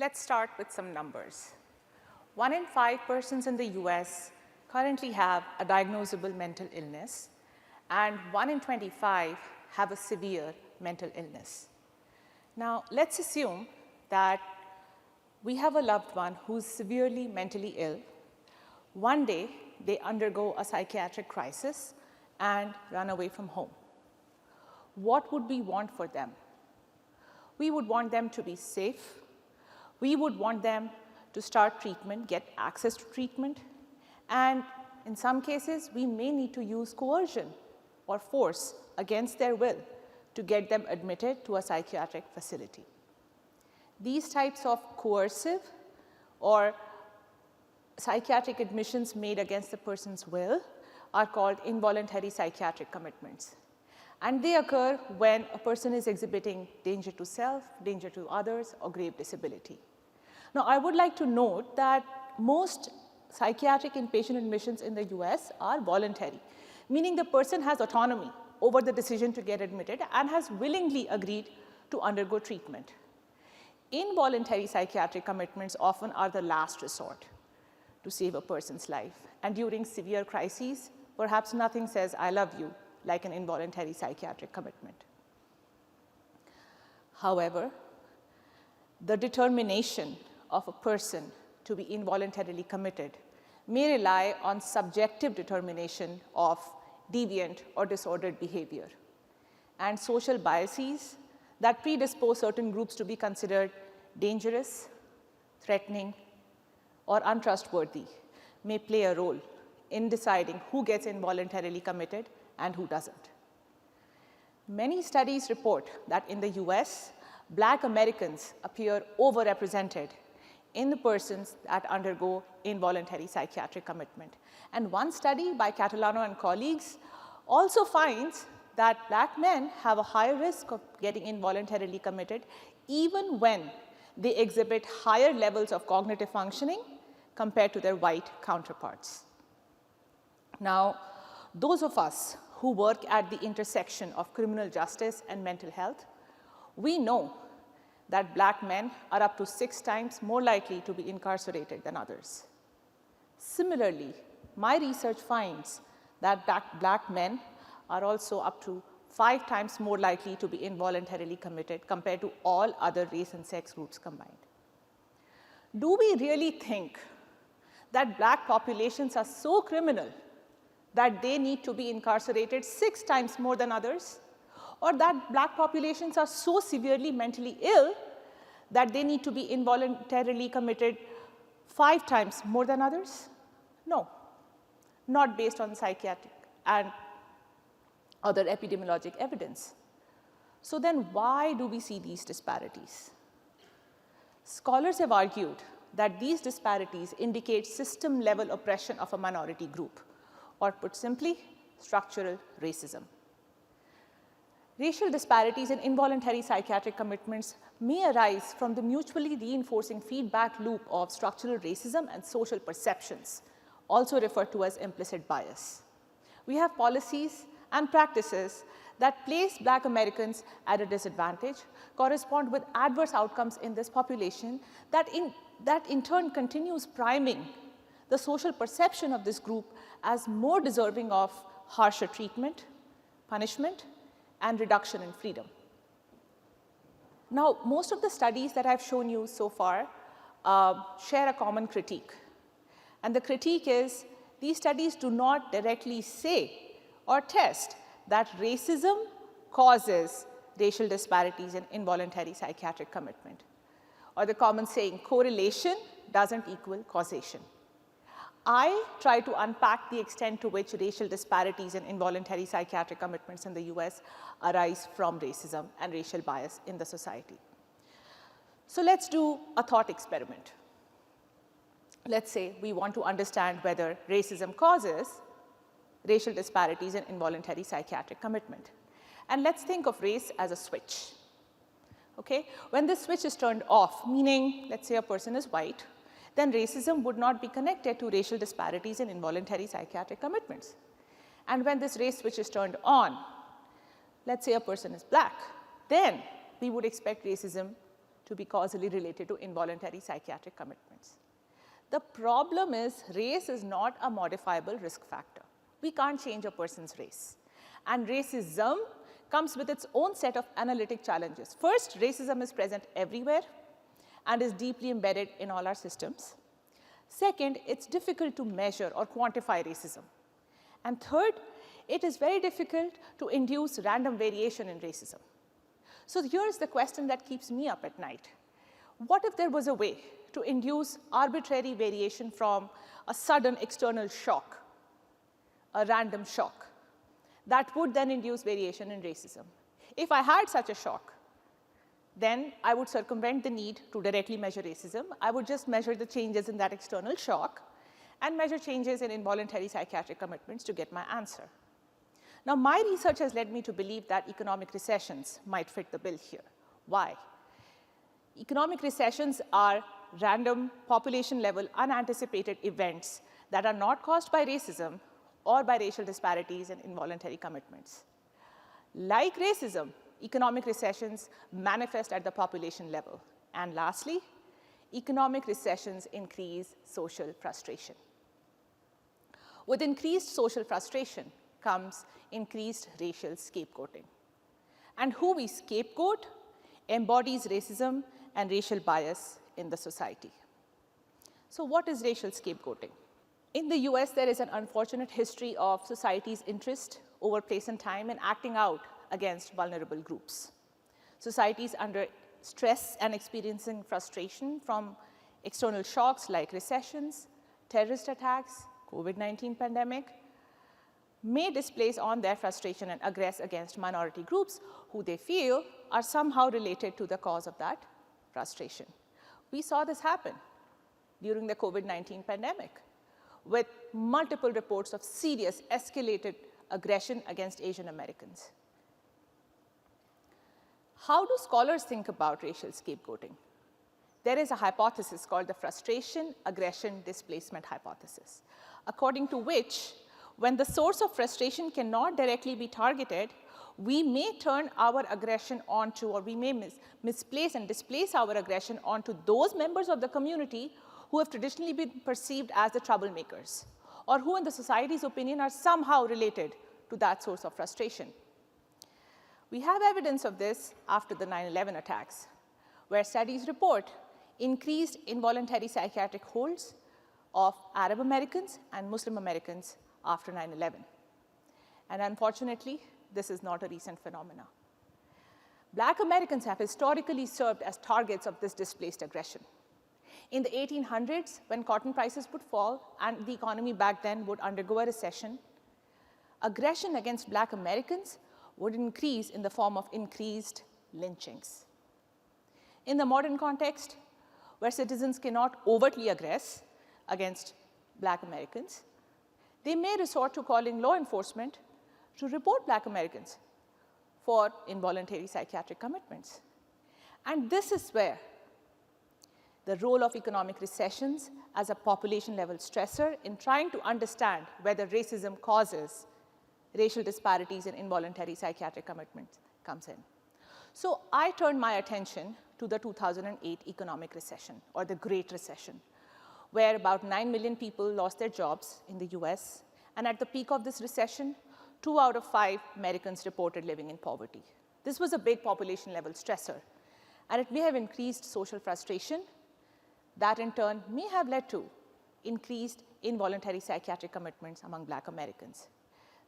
Let's start with some numbers. 1 in 5 persons in the US currently have a diagnosable mental illness, and 1 in 25 have a severe mental illness. Now, let's assume that we have a loved one who's severely mentally ill. One day, they undergo a psychiatric crisis and run away from home. What would we want for them? We would want them to be safe. We would want them to start treatment, get access to treatment, and in some cases, we may need to use coercion or force against their will to get them admitted to a psychiatric facility. These types of coercive or psychiatric admissions made against the person's will are called involuntary psychiatric commitments. And they occur when a person is exhibiting danger to self, danger to others, or grave disability. Now, I would like to note that most psychiatric inpatient admissions in the US are voluntary, meaning the person has autonomy over the decision to get admitted and has willingly agreed to undergo treatment. Involuntary psychiatric commitments often are the last resort to save a person's life. And during severe crises, perhaps nothing says, "I love you," like an involuntary psychiatric commitment. However, the determination of a person to be involuntarily committed may rely on subjective determination of deviant or disordered behavior and social biases that predispose certain groups to be considered dangerous, threatening, or untrustworthy may play a role in deciding who gets involuntarily committed and who doesn't. Many studies report that in the US, Black Americans appear overrepresented in the persons that undergo involuntary psychiatric commitment. And one study by Catalano and colleagues also finds that Black men have a higher risk of getting involuntarily committed even when they exhibit higher levels of cognitive functioning compared to their white counterparts. Now, those of us who work at the intersection of criminal justice and mental health, we know that Black men are up to 6 times more likely to be incarcerated than others. Similarly, my research finds that Black men are also up to 5 times more likely to be involuntarily committed compared to all other race and sex groups combined. Do we really think that Black populations are so criminal that they need to be incarcerated 6 times more than others? Or that Black populations are so severely mentally ill that they need to be involuntarily committed 5 times more than others? No, not based on psychiatric and other epidemiologic evidence. So then why do we see these disparities? Scholars have argued that these disparities indicate system-level oppression of a minority group, or put simply, structural racism. Racial disparities in involuntary psychiatric commitments may arise from the mutually reinforcing feedback loop of structural racism and social perceptions, also referred to as implicit bias. We have policies and practices that place Black Americans at a disadvantage, correspond with adverse outcomes in this population that in turn continues priming the social perception of this group as more deserving of harsher treatment, punishment, and reduction in freedom. Now, most of the studies that I've shown you so far share a common critique. And the critique is these studies do not directly say or test that racism causes racial disparities in involuntary psychiatric commitment. Or the common saying, correlation doesn't equal causation. I try to unpack the extent to which racial disparities in involuntary psychiatric commitments in the US arise from racism and racial bias in the society. So let's do a thought experiment. Let's say we want to understand whether racism causes racial disparities in involuntary psychiatric commitment. And let's think of race as a switch. Okay? When this switch is turned off, meaning let's say a person is white, then racism would not be connected to racial disparities in involuntary psychiatric commitments. And when this race switch is turned on, let's say a person is Black, then we would expect racism to be causally related to involuntary psychiatric commitments. The problem is race is not a modifiable risk factor. We can't change a person's race. And racism comes with its own set of analytic challenges. First, racism is present everywhere and is deeply embedded in all our systems. Second, it's difficult to measure or quantify racism. And third, it is very difficult to induce random variation in racism. So here's the question that keeps me up at night. What if there was a way to induce arbitrary variation from a sudden external shock, a random shock, that would then induce variation in racism? If I had such a shock, then I would circumvent the need to directly measure racism. I would just measure the changes in that external shock and measure changes in involuntary psychiatric commitments to get my answer. Now, my research has led me to believe that economic recessions might fit the bill here. Why? Economic recessions are random, population-level, unanticipated events that are not caused by racism or by racial disparities and involuntary commitments. Like racism, economic recessions manifest at the population level. And lastly, economic recessions increase social frustration. With increased social frustration comes increased racial scapegoating. And who we scapegoat embodies racism and racial bias in the society. So what is racial scapegoating? In the US, there is an unfortunate history of society's interest over place and time in acting out against vulnerable groups. Societies under stress and experiencing frustration from external shocks like recessions, terrorist attacks, COVID-19 pandemic, may displace on their frustration and aggress against minority groups who they feel are somehow related to the cause of that frustration. We saw this happen during the COVID-19 pandemic with multiple reports of serious escalated aggression against Asian Americans. How do scholars think about racial scapegoating? There is a hypothesis called the frustration, aggression, displacement hypothesis, according to which when the source of frustration cannot directly be targeted, we may turn our aggression onto, or we may misplace and displace our aggression onto those members of the community who have traditionally been perceived as the troublemakers, or who in the society's opinion are somehow related to that source of frustration. We have evidence of this after the 9/11 attacks, where studies report increased involuntary psychiatric holds of Arab Americans and Muslim Americans after 9/11. And unfortunately, this is not a recent phenomenon. Black Americans have historically served as targets of this displaced aggression. In the 1800s, when cotton prices would fall and the economy back then would undergo a recession, aggression against Black Americans would increase in the form of increased lynchings. In the modern context, where citizens cannot overtly aggress against Black Americans, they may resort to calling law enforcement to report Black Americans for involuntary psychiatric commitments. And this is where the role of economic recessions as a population-level stressor in trying to understand whether racism causes racial disparities in involuntary psychiatric commitments comes in. So I turned my attention to the 2008 economic recession, or the Great Recession, where about 9 million people lost their jobs in the US. And at the peak of this recession, 2 out of 5 Americans reported living in poverty. This was a big population-level stressor, and it may have increased social frustration. That, in turn, may have led to increased involuntary psychiatric commitments among Black Americans.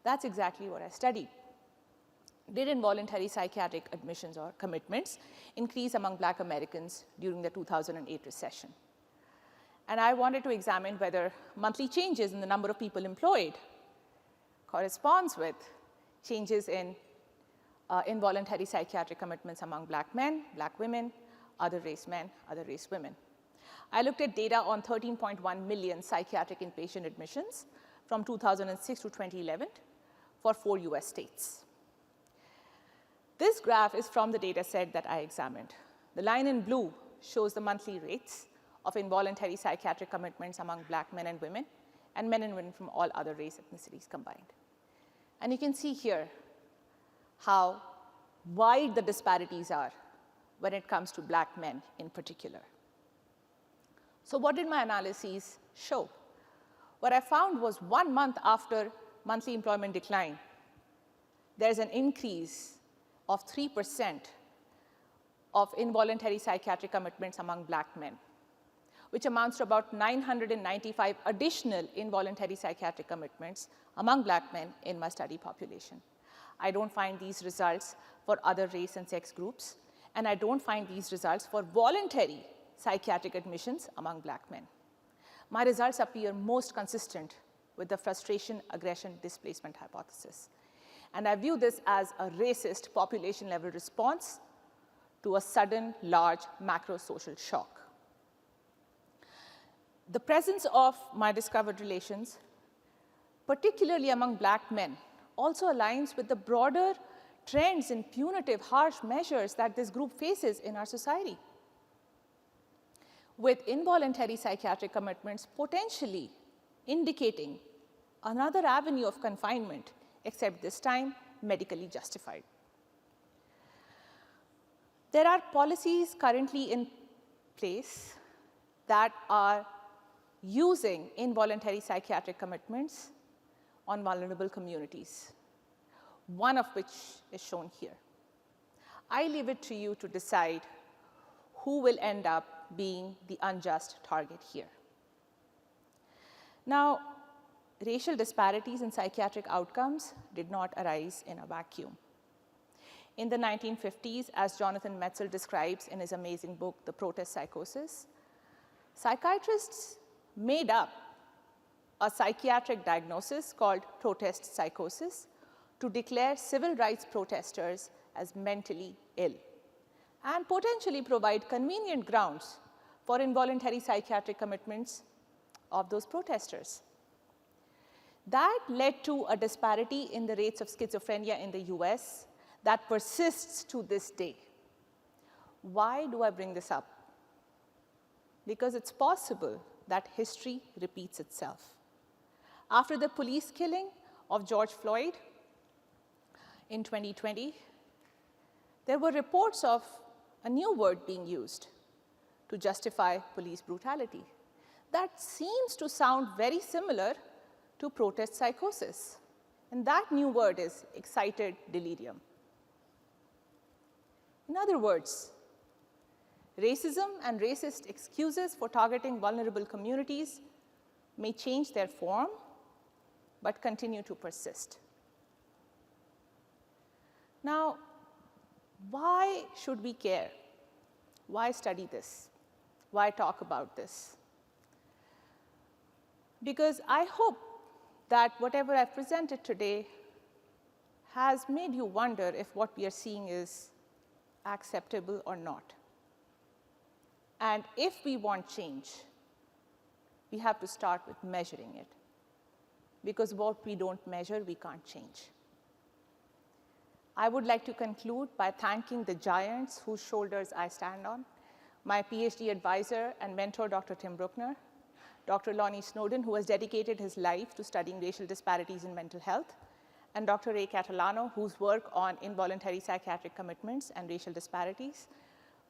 That's exactly what I studied. Did involuntary psychiatric admissions or commitments increase among Black Americans during the 2008 recession? And I wanted to examine whether monthly changes in the number of people employed corresponds with changes in involuntary psychiatric commitments among Black men, Black women, other race men, other race women. I looked at data on 13.1 million psychiatric inpatient admissions from 2006 to 2011 for 4 US states. This graph is from the data set that I examined. The line in blue shows the monthly rates of involuntary psychiatric commitments among Black men and women from all other race ethnicities combined. And you can see here how wide the disparities are when it comes to black men in particular. So what did my analyses show? What I found was 1 month after monthly employment decline, there's an increase of 3% of involuntary psychiatric commitments among black men, which amounts to about 995 additional involuntary psychiatric commitments among black men in my study population. I don't find these results for other race and sex groups, and I don't find these results for voluntary psychiatric admissions among black men. My results appear most consistent with the frustration, aggression, displacement hypothesis. And I view this as a racist population-level response to a sudden, large macro-social shock. The presence of my discovered relations, particularly among black men, also aligns with the broader trends in punitive, harsh measures that this group faces in our society, with involuntary psychiatric commitments potentially indicating another avenue of confinement, except this time medically justified. There are policies currently in place that are using involuntary psychiatric commitments on vulnerable communities, one of which is shown here. I leave it to you to decide who will end up being the unjust target here. Now, racial disparities in psychiatric outcomes did not arise in a vacuum. In the 1950s, as Jonathan Metzl describes in his amazing book, The Protest Psychosis, psychiatrists made up a psychiatric diagnosis called protest psychosis to declare civil rights protesters as mentally ill and potentially provide convenient grounds for involuntary psychiatric commitments of those protesters. That led to a disparity in the rates of schizophrenia in the US that persists to this day. Why do I bring this up? Because it's possible that history repeats itself. After the police killing of George Floyd in 2020, there were reports of a new word being used to justify police brutality. That seems to sound very similar to protest psychosis. And that new word is excited delirium. In other words, racism and racist excuses for targeting vulnerable communities may change their form, but continue to persist. Now, why should we care? Why study this? Why talk about this? Because I hope that whatever I've presented today has made you wonder if what we are seeing is acceptable or not. And if we want change, we have to start with measuring it. Because what we don't measure, we can't change. I would like to conclude by thanking the giants whose shoulders I stand on, my PhD advisor and mentor, Dr. Tim Bruckner, Dr. Lonnie Snowden, who has dedicated his life to studying racial disparities in mental health, and Dr. Ray Catalano, whose work on involuntary psychiatric commitments and racial disparities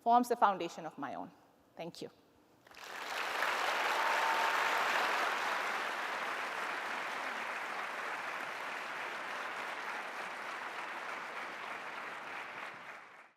forms the foundation of my own. Thank you.